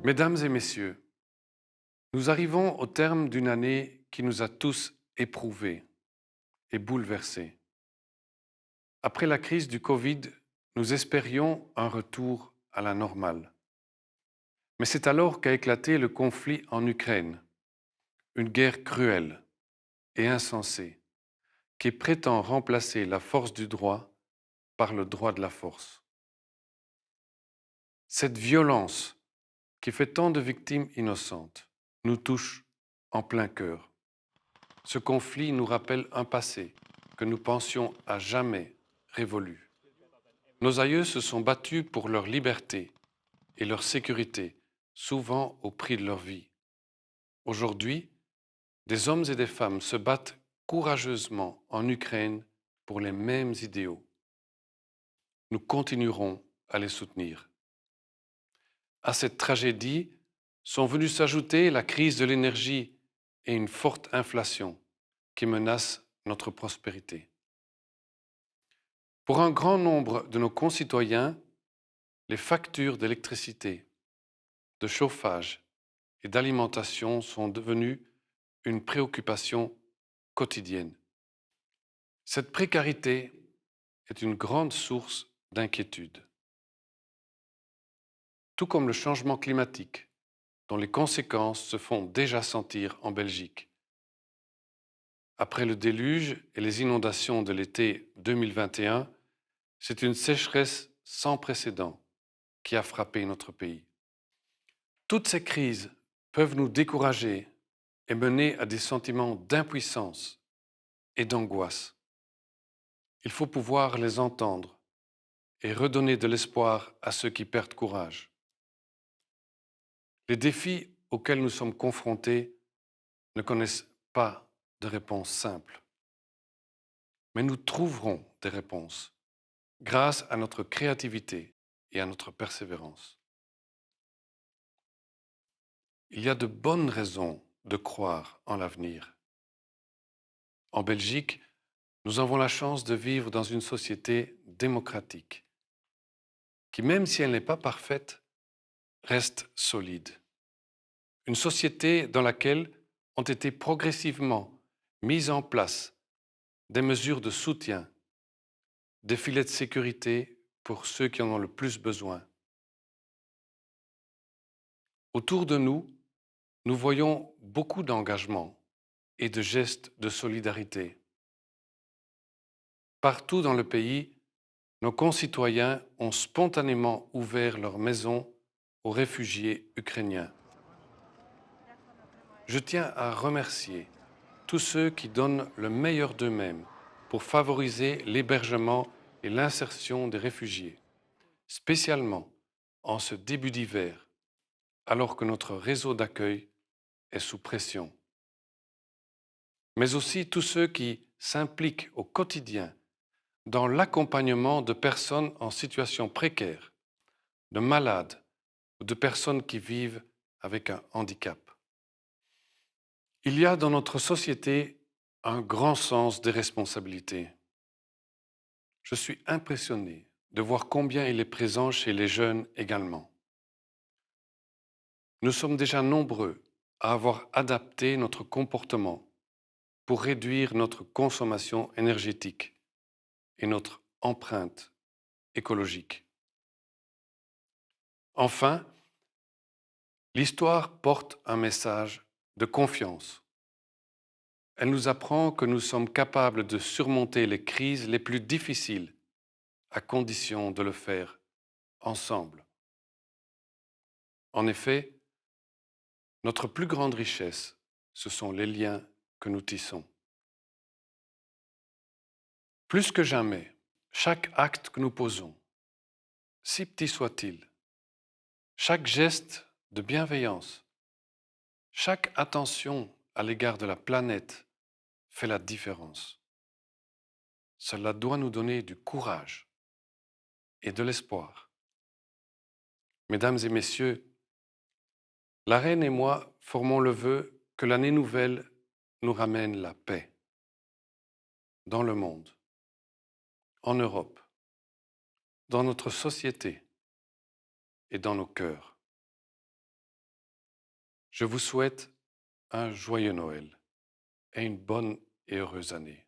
Mesdames et messieurs, nous arrivons au terme d'une année qui nous a tous éprouvés et bouleversés. Après la crise du Covid, nous espérions un retour à la normale. Mais c'est alors qu'a éclaté le conflit en Ukraine, une guerre cruelle et insensée qui prétend remplacer la force du droit par le droit de la force. Cette violence qui fait tant de victimes innocentes nous touche en plein cœur. Ce conflit nous rappelle un passé que nous pensions à jamais révolu. Nos aïeux se sont battus pour leur liberté et leur sécurité, souvent au prix de leur vie. Aujourd'hui, des hommes et des femmes se battent courageusement en Ukraine pour les mêmes idéaux. Nous continuerons à les soutenir. À cette tragédie sont venus s'ajouter la crise de l'énergie et une forte inflation qui menacent notre prospérité. Pour un grand nombre de nos concitoyens, les factures d'électricité, de chauffage et d'alimentation sont devenues une préoccupation quotidienne. Cette précarité est une grande source d'inquiétude. Tout comme le changement climatique, dont les conséquences se font déjà sentir en Belgique. Après le déluge et les inondations de l'été 2021, c'est une sécheresse sans précédent qui a frappé notre pays. Toutes ces crises peuvent nous décourager et mener à des sentiments d'impuissance et d'angoisse. Il faut pouvoir les entendre et redonner de l'espoir à ceux qui perdent courage. Les défis auxquels nous sommes confrontés ne connaissent pas de réponse simple. Mais nous trouverons des réponses grâce à notre créativité et à notre persévérance. Il y a de bonnes raisons de croire en l'avenir. En Belgique, nous avons la chance de vivre dans une société démocratique qui, même si elle n'est pas parfaite, reste solide. Une société dans laquelle ont été progressivement mises en place des mesures de soutien, des filets de sécurité pour ceux qui en ont le plus besoin. Autour de nous, nous voyons beaucoup d'engagement et de gestes de solidarité. Partout dans le pays, nos concitoyens ont spontanément ouvert leurs maisons aux réfugiés ukrainiens. Je tiens à remercier tous ceux qui donnent le meilleur d'eux-mêmes pour favoriser l'hébergement et l'insertion des réfugiés, spécialement en ce début d'hiver, alors que notre réseau d'accueil est sous pression. Mais aussi tous ceux qui s'impliquent au quotidien dans l'accompagnement de personnes en situation précaire, de malades ou de personnes qui vivent avec un handicap. Il y a dans notre société un grand sens des responsabilités. Je suis impressionné de voir combien il est présent chez les jeunes également. Nous sommes déjà nombreux à avoir adapté notre comportement pour réduire notre consommation énergétique et notre empreinte écologique. Enfin, l'histoire porte un message de confiance. Elle nous apprend que nous sommes capables de surmonter les crises les plus difficiles à condition de le faire ensemble. En effet, notre plus grande richesse, ce sont les liens que nous tissons. Plus que jamais, chaque acte que nous posons, si petit soit-il, chaque geste de bienveillance, chaque attention à l'égard de la planète fait la différence. Cela doit nous donner du courage et de l'espoir. Mesdames et messieurs, la reine et moi formons le vœu que l'année nouvelle nous ramène la paix dans le monde, en Europe, dans notre société et dans nos cœurs. Je vous souhaite un joyeux Noël et une bonne et heureuse année.